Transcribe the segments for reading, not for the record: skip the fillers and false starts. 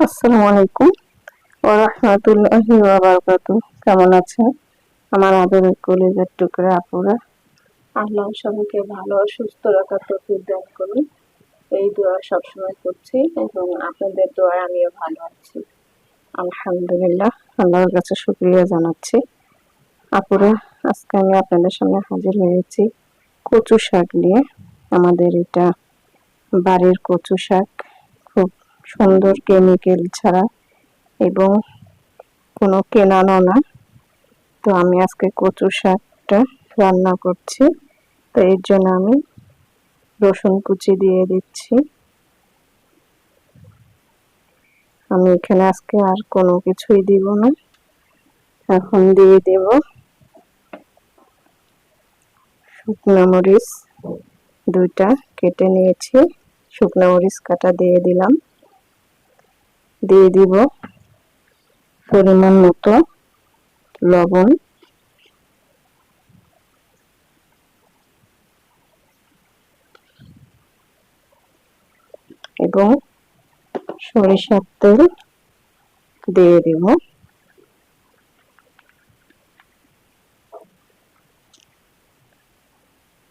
আসসালামু আলাইকুম ওয়া রাহমাতুল্লাহি ওয়া বারাকাতুহু। কেমন আছেন আমার আদরের কলিজার টুকরা আপুরা? আল্লাহ সবাইকে ভালো ও সুস্থ রাখার তৌফিক দান করুন, এই দোয়া সবসময় করছি এবং আপনাদের দোয়ায় আমিও ভালো আছি। আলহামদুলিল্লাহ, আল্লাহর কাছে শুকরিয়া জানাচ্ছি। আপুরা, আজকে আমি আপনাদের সামনে হাজির হয়েছি কচু শাক নিয়ে। আমাদের এটা বাড়ির কচু শাক, খুব সুন্দর, কেমিক্যাল ছাড়া এবং কোনো কেনানো না। তো আমি আজকে কচু শাকটা রান্না করছি। তো এর জন্য আমি রসুন কুচি দিয়ে দিচ্ছি। আমি এখানে আজকে আর কোনো কিছুই দিব না। এখন দিয়ে দেব শুকনো মরিচ, 2টা কেটে নিয়েছি, শুকনো মরিচ কাটা দিয়ে দিলাম। দিয়ে দিব পরিমাণ মতো লবণ, এবং সরিষার তেল দিয়ে দিব।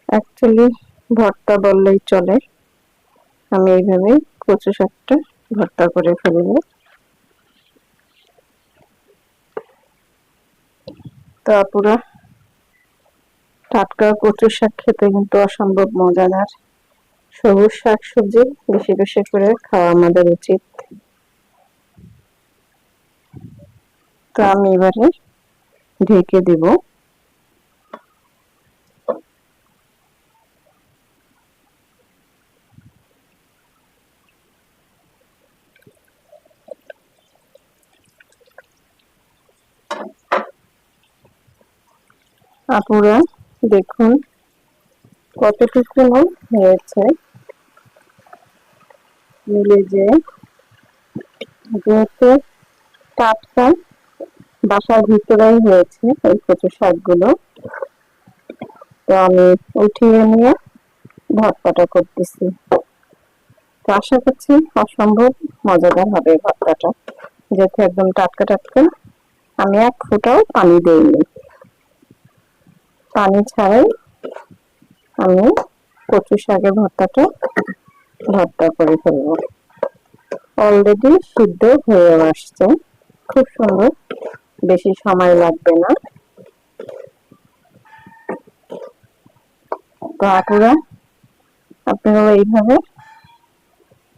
অ্যাকচুয়ালি ভর্তা বললেই চলে, আমি এইভাবে কচু শাকটা ভর্তা করে ফেলবো। তো আপুরা, টাটকা কচু শাক খেতে কিন্তু অসম্ভব মজাদার। সবুজ শাক সবজি বেশি বেশি করে খাওয়া আমাদের উচিত। তো আমি এবারে ঢেকে দিব। আপুরা দেখুন কতটুকু হয়েছে, মিলে যে যেহেতু টাটকা বাসার ভিতরেই হয়েছে এই কচু শাকগুলো, তো আমি উঠিয়ে নিয়ে ভর্তাটা করতেছি। তো আশা করছি অসম্ভব মজাদার হবে ভর্তাটা, যেহেতু একদম টাটকা টাটকা। আমি এক ফোঁটাও পানি দেইনি, পানি ছাড়াই আমি কচু শাকের ভর্তাটা ভর্তা করে ফেলবো। অলরেডি সিদ্ধ হয়ে আসছে, খুব সুন্দর, বেশি সময় লাগবে না। তো আপুরা, আপনারা এইভাবে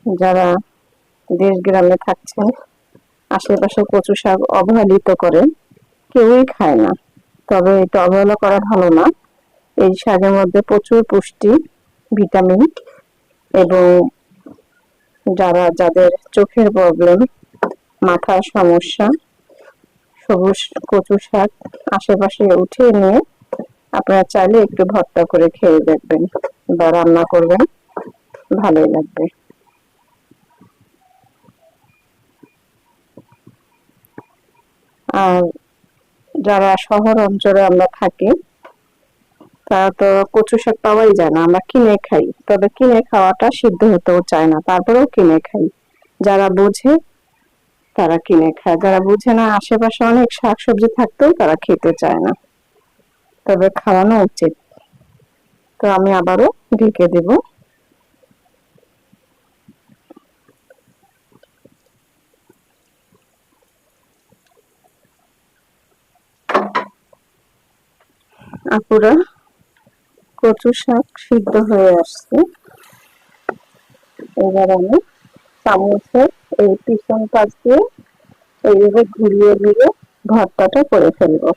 যারা দেশ গ্রামে থাকছেন, আশেপাশে কচু শাক অবহেলিত করেন, কেউই খায় না। তবে এটা অবহেলা করা ভালো না। এই শাকের মধ্যে প্রচুর পুষ্টি, ভিটামিন, এবং যাদের চোখের প্রবলেম, মাথার সমস্যা, সবুজ কচু শাক আশেপাশে উঠিয়ে নিয়ে আপনারা চাইলে একটু ভর্তা করে খেয়ে দেখবেন বা রান্না করবেন, ভালোই লাগবে। আর যারা শহর অঞ্চলে আমরা থাকি, তারা তো কচু শাক পাওয়াই যায় না, আমরা কিনে খাই। তবে কিনে খাওয়াটা সিদ্ধ হতেও চায় না, তারপরেও কিনে খাই। যারা বোঝে তারা কিনে খায়, যারা বুঝে না, আশেপাশে অনেক শাকসবজি থাকতেও তারা খেতে চায় না। তবে খাওয়ানো উচিত। তো আমি আবারও ঢেকে দেব। আপুরা, কচু শাক সিদ্ধ হয়ে আসছে। এবার আমি চামচের এই পিছন পাশ দিয়ে এইভাবে ঘুরিয়ে ঘুরিয়ে ভর্তাটা করে ফেলবো।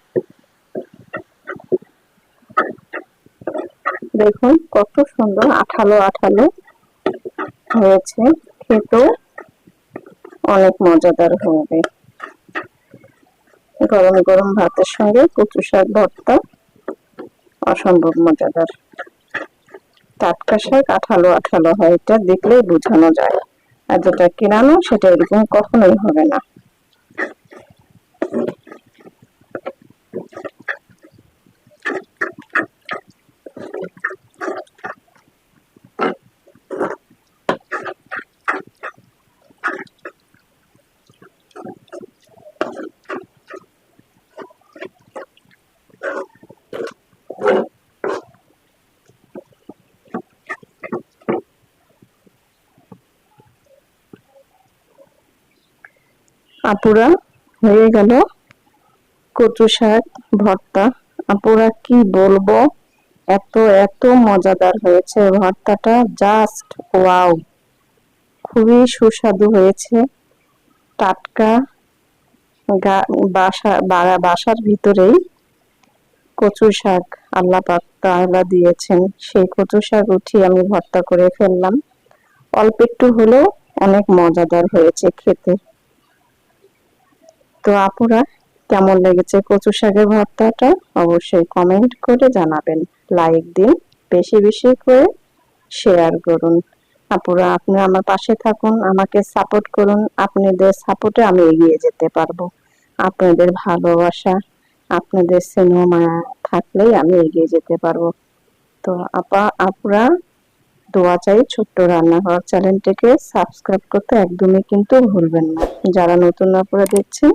দেখুন কত সুন্দর আঠালো আঠালো হয়েছে, খেতেও অনেক মজাদার হবে। গরম গরম ভাতের সঙ্গে কচু শাক ভর্তা অসম্ভব মজাদার। টাটকা শাক আঠালো আঠালো হয়, এটা দেখলেই বোঝানো যায়। আর যেটা কেনানো সেটা এরকম কখনোই হবে না। আপুরা, হয়ে গেল কচু শাক ভর্তা। আপুরা কি বলবো, এত এত মজাদার হয়েছে ভর্তাটা, জাস্ট ওয়াও, খুবই সুস্বাদু হয়েছে। টাটকা বাসার ভিতরেই কচু শাক আল্লাহ পাক তাআলা দিয়েছেন, সেই কচু শাক উঠিয়ে আমি ভর্তা করে ফেললাম। অল্প একটু হলেও অনেক মজাদার হয়েছে খেতে। তো আপুরা, কেমন লেগেছে কচু শাকের ভর্তাটা অবশ্যই কমেন্ট করে জানাবেন, লাইক দিন, বেশি বেশি করে শেয়ার করুন। আপুরা, আপনি আমার পাশে থাকুন, আমাকে সাপোর্ট করুন, আপনাদের সাপোর্টে আমি এগিয়ে যেতে পারবো। আপনাদের ভালোবাসা, আপনাদের স্নেহ মায়া থাকলেই আমি এগিয়ে যেতে পারবো। তো আপুরা, দোয়া চাই ছোট্ট রান্নাঘর চ্যানেলটিকে সাবস্ক্রাইব করতে একদমই কিন্তু ভুলবেন না। যারা নতুন আপুরা দেখছেন,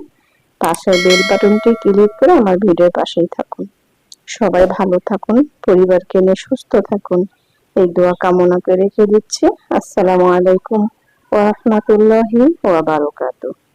পাশের বেল বাটনটি ক্লিক করে আমার ভিডিওর পাশেই থাকুন। সবাই ভালো থাকুন, পরিবারকে নিয়ে সুস্থ থাকুন, এই দোয়া কামনা করে রেখে দিচ্ছি। আসসালামু আলাইকুম ওয়া রাহমাতুল্লাহি ওয়া বারাকাতুহু।